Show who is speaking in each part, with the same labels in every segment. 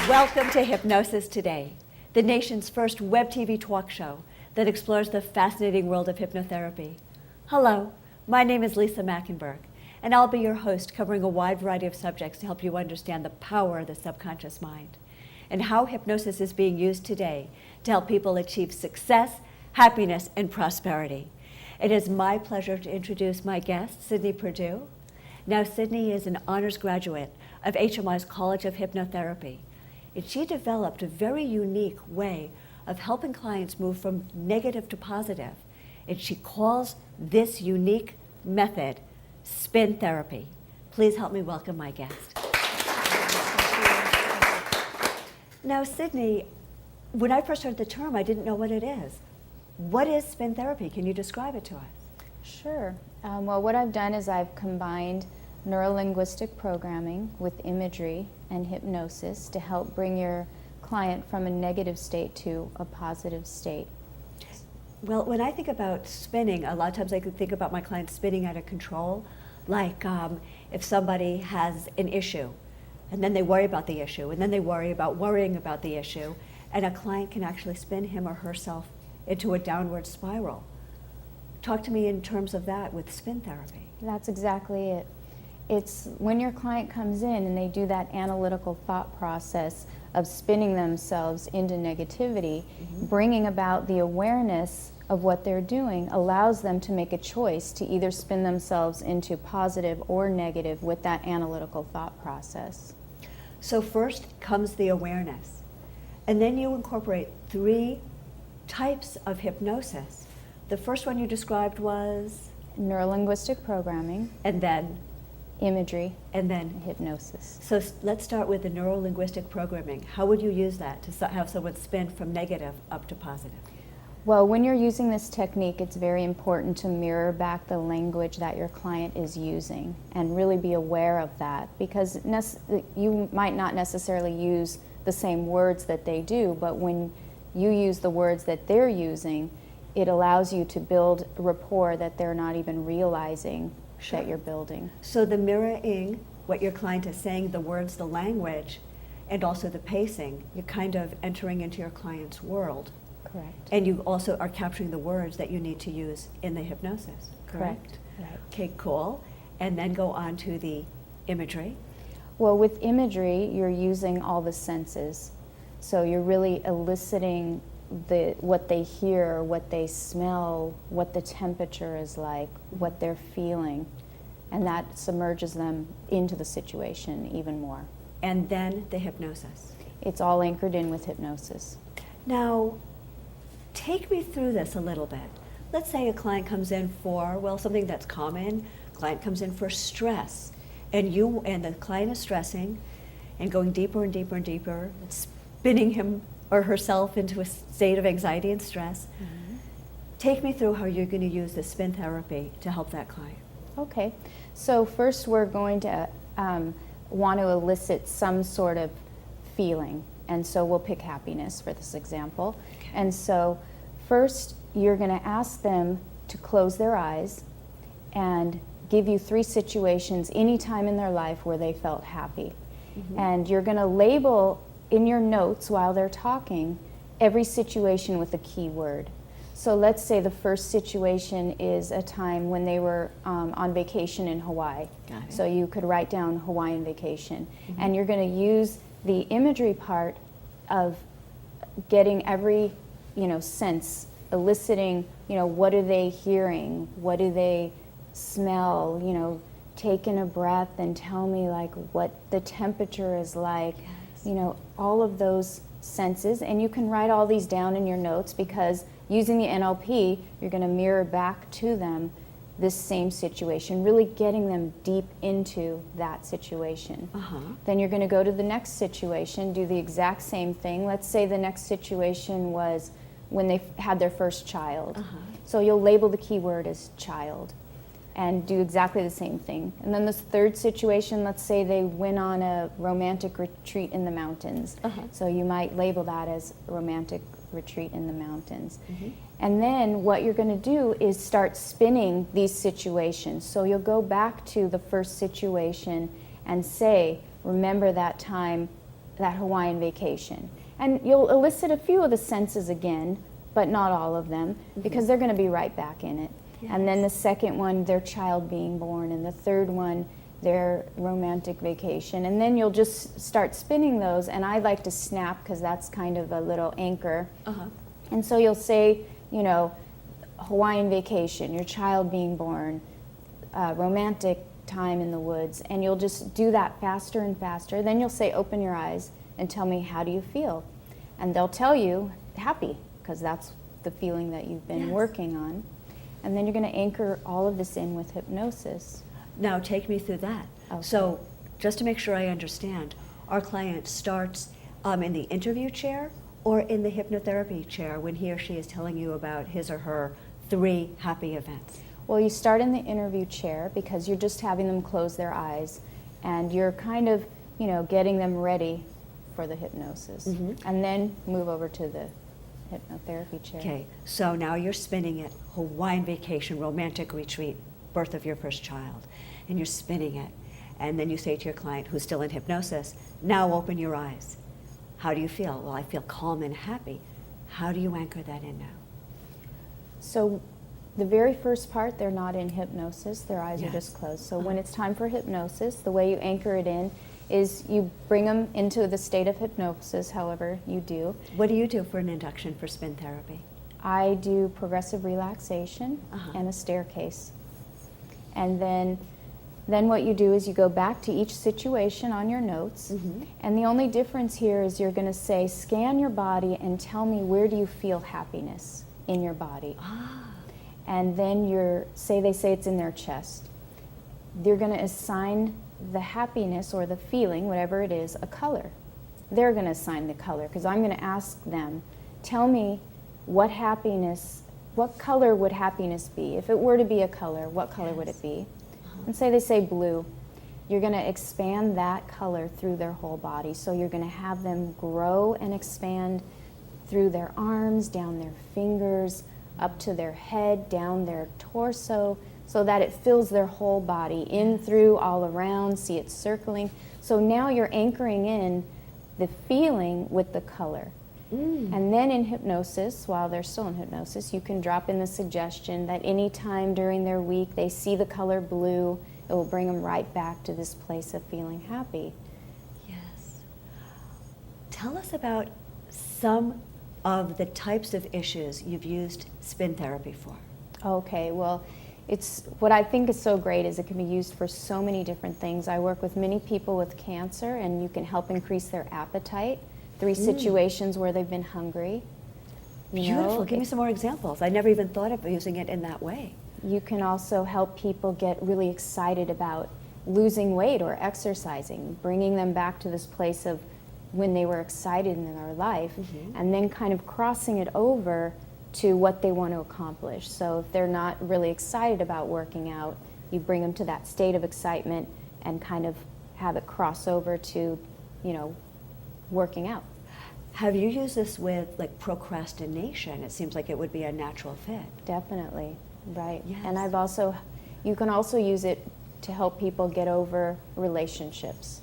Speaker 1: Welcome to Hypnosis Today, the nation's first web TV talk show that explores the fascinating world of hypnotherapy. Hello, my name is Lisa Machenberg, and I'll be your host covering a wide variety of subjects to help you understand the power of the subconscious mind and how hypnosis is being used today to help people achieve success, happiness, and prosperity. It is my pleasure to introduce my guest, Sydni Perdew. Now, Sydni is an honors graduate of HMI's College of Hypnotherapy, and she developed a very unique way of helping clients move from negative to positive, and she calls this unique method spin therapy. Please help me welcome my guest. Now, Sydni, when I first heard the term, I didn't know what it is. What is spin therapy? Can you describe it to us?
Speaker 2: Sure. Well, what I've done is I've combined neurolinguistic programming with imagery and hypnosis to help bring your client from a negative state to a positive state.
Speaker 1: Well, when I think about spinning, a lot of times I could think about my clients spinning out of control, like if somebody has an issue, and then they worry about the issue, and then they worry about worrying about the issue, and a client can actually spin him or herself into a downward spiral. Talk to me in terms of that with spin therapy.
Speaker 2: That's exactly it. It's when your client comes in and they do that analytical thought process of spinning themselves into negativity, bringing about the awareness of what they're doing allows them to make a choice to either spin themselves into positive or negative with that analytical thought process.
Speaker 1: So first comes the awareness, and then you incorporate 3 types of hypnosis. The first one you described was?
Speaker 2: Neurolinguistic programming.
Speaker 1: And then?
Speaker 2: Imagery.
Speaker 1: And then?
Speaker 2: Hypnosis.
Speaker 1: So let's start with the neurolinguistic programming. How would you use that to have someone spin from negative up to positive?
Speaker 2: Well, when you're using this technique, it's very important to mirror back the language that your client is using and really be aware of that, because you might not necessarily use the same words that they do, but when you use the words that they're using, it allows you to build rapport that they're not even realizing that you're building.
Speaker 1: So the mirroring what your client is saying, the words, the language, and also the pacing, you're kind of entering into your client's world.
Speaker 2: Correct.
Speaker 1: And you also are capturing the words that you need to use in the hypnosis, correct?
Speaker 2: Right.
Speaker 1: Okay, cool. And then go on to the imagery.
Speaker 2: Well, with imagery, you're using all the senses. So you're really eliciting what they hear, what they smell, what the temperature is like, what they're feeling, and that submerges them into the situation even more.
Speaker 1: And then the hypnosis.
Speaker 2: It's all anchored in with hypnosis.
Speaker 1: Now, take me through this a little bit. Let's say a client comes in for, well, something that's common. Client comes in for stress, and the client is stressing and going deeper and deeper and deeper, and spinning him or herself into a state of anxiety and stress. Take me through how you're going to use the spin therapy to help that client.
Speaker 2: Okay, so first we're going to want to elicit some sort of feeling, and so we'll pick happiness for this example.
Speaker 1: Okay.
Speaker 2: And so first you're going to ask them to close their eyes and give you 3 situations any time in their life where they felt happy. And you're going to label in your notes while they're talking every situation with a key word. So let's say the first situation is a time when they were on vacation in Hawaii.
Speaker 1: Got it.
Speaker 2: So you could write down Hawaiian vacation. And you're going to use the imagery part of getting every sense, eliciting, what are they hearing, what do they smell, taking a breath and tell me like what the temperature is like. All of those senses, and you can write all these down in your notes, because using the NLP, you're going to mirror back to them this same situation, really getting them deep into that situation. Then you're going to go to the next situation, do the exact same thing. Let's say the next situation was when they had their first child. So you'll label the keyword as child and do exactly the same thing. And then this third situation, let's say they went on a romantic retreat in the mountains. So you might label that as romantic retreat in the mountains. And then what you're going to do is start spinning these situations. So you'll go back to the first situation and say, remember that time that Hawaiian vacation. And you'll elicit a few of the senses again, but not all of them, because they're going to be right back in it.
Speaker 1: Yes.
Speaker 2: And then the second one, their child being born, and the third one, their romantic vacation. And then you'll just start spinning those, and I like to snap because that's kind of a little anchor. And so you'll say, you know, Hawaiian vacation, your child being born, romantic time in the woods, and you'll just do that faster and faster. Then you'll say, open your eyes and tell me, how do you feel? And they'll tell you, happy, because that's the feeling that you've been working on. And then you're going to anchor all of this in with hypnosis.
Speaker 1: Now take me through that.
Speaker 2: Okay.
Speaker 1: So just to make sure I understand, our client starts in the interview chair or in the hypnotherapy chair when he or she is telling you about his or her 3 happy events?
Speaker 2: Well, you start in the interview chair because you're just having them close their eyes, and you're kind of, you know, getting them ready for the hypnosis. And then move over to the hypnotherapy chair.
Speaker 1: Okay, so now you're spinning it, Hawaiian vacation, romantic retreat, birth of your first child, and you're spinning it. And then you say to your client who's still in hypnosis, now open your eyes. How do you feel? Well, I feel calm and happy. How do you anchor that in now?
Speaker 2: So the very first part, they're not in hypnosis, their eyes are
Speaker 1: Yes.
Speaker 2: just closed. So when it's time for hypnosis, the way you anchor it in is you bring them into the state of hypnosis, however you do.
Speaker 1: What do you do for an induction for spin therapy?
Speaker 2: I do progressive relaxation and a staircase. And then what you do is you go back to each situation on your notes. And the only difference here is you're going to say, scan your body and tell me, where do you feel happiness in your body? And then they say it's in their chest. They're going to assign the happiness or the feeling, whatever it is, a color. They're going to assign the color because I'm going to ask them, tell me what color would happiness be? If it were to be a color, what color would it be? And they say blue. You're going to expand that color through their whole body. So you're going to have them grow and expand through their arms, down their fingers, up to their head, down their torso, so that it fills their whole body, in, through, all around, see it circling. So now you're anchoring in the feeling with the color. And then in hypnosis, while they're still in hypnosis, you can drop in the suggestion that any time during their week they see the color blue, it will bring them right back to this place of feeling happy.
Speaker 1: Yes. Tell us about some of the types of issues you've used spin therapy for.
Speaker 2: Okay, well, what I think is so great is it can be used for so many different things. I work with many people with cancer, and you can help increase their appetite. 3 situations where they've been hungry.
Speaker 1: Beautiful. Give me some more examples. I never even thought of using it in that way.
Speaker 2: You can also help people get really excited about losing weight or exercising, bringing them back to this place of when they were excited in their life, and then kind of crossing it over to what they want to accomplish. So if they're not really excited about working out, you bring them to that state of excitement and kind of have it cross over to, working out.
Speaker 1: Have you used this with like procrastination? It seems like it would be a natural fit.
Speaker 2: Definitely, right.
Speaker 1: Yes.
Speaker 2: And you can also use it to help people get over relationships.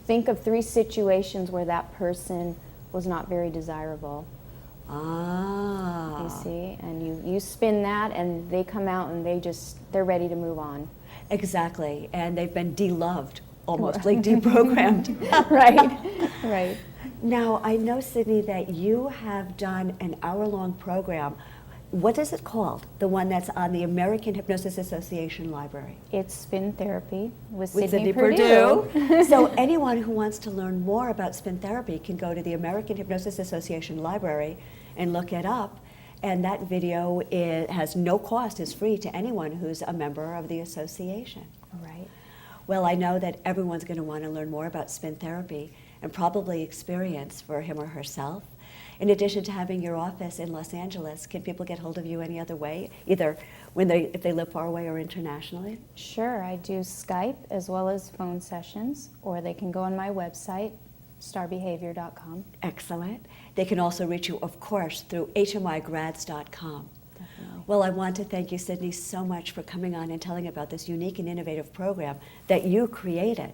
Speaker 2: Think of 3 situations where that person was not very desirable. You see, and you spin that, and they come out and they're ready to move on.
Speaker 1: Exactly, and they've been de-loved, almost like deprogrammed.
Speaker 2: Right.
Speaker 1: Now, I know, Sydney, that you have done an hour-long program. What is it called? The one that's on the American Hypnosis Association library.
Speaker 2: It's spin therapy with
Speaker 1: With
Speaker 2: Sydney
Speaker 1: Sydney
Speaker 2: Perdew.
Speaker 1: So anyone who wants to learn more about spin therapy can go to the American Hypnosis Association library and look it up. And that video has no cost, is free to anyone who's a member of the association.
Speaker 2: Right.
Speaker 1: Well, I know that everyone's going to want to learn more about spin therapy and probably experience for him or herself. In addition to having your office in Los Angeles, can people get hold of you any other way, either if they live far away or internationally?
Speaker 2: Sure, I do Skype as well as phone sessions, or they can go on my website, starbehavior.com.
Speaker 1: Excellent. They can also reach you, of course, through hmigrads.com.
Speaker 2: Definitely.
Speaker 1: Well, I want to thank you, Sydney, so much for coming on and telling about this unique and innovative program that you created.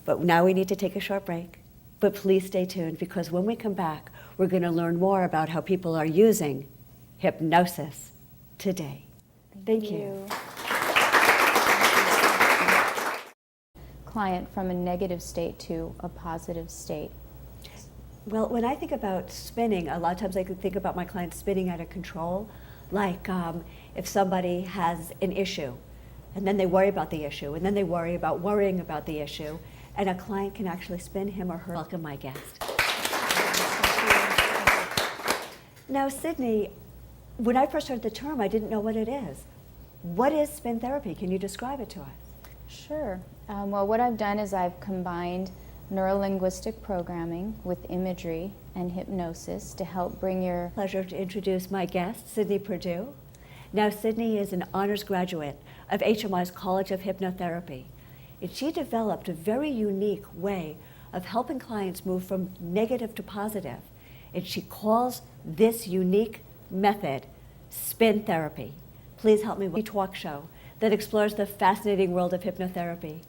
Speaker 1: But now we need to take a short break. But please stay tuned, because when we come back, we're going to learn more about how people are using hypnosis today. Thank you.
Speaker 2: Client from a negative state to a positive state.
Speaker 1: Well, when I think about spinning, a lot of times I could think about my clients spinning out of control, like if somebody has an issue, and then they worry about the issue, and then they worry about worrying about the issue, and a client can actually spin him or her. Welcome, my guest. Now, Sydney, when I first heard the term, I didn't know what it is. What is spin therapy? Can you describe it to us?
Speaker 2: Sure. Well, what I've done is I've combined neurolinguistic programming with imagery and hypnosis to help bring your...
Speaker 1: Pleasure to introduce my guest, Sydney Perdew. Now, Sydney is an honors graduate of HMI's College of Hypnotherapy, and she developed a very unique way of helping clients move from negative to positive, and she calls this unique method spin therapy. Please help me with a talk show that explores the fascinating world of hypnotherapy.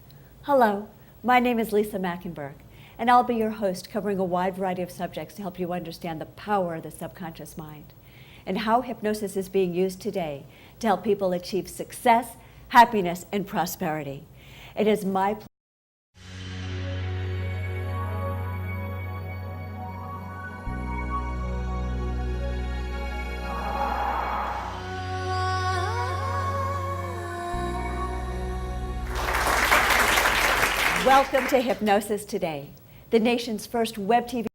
Speaker 1: Hello, my name is Lisa Machenberg, and I'll be your host, covering a wide variety of subjects to help you understand the power of the subconscious mind and how hypnosis is being used today to help people achieve success, happiness, and prosperity. It is my pleasure. Welcome to Hypnosis Today, the nation's first web TV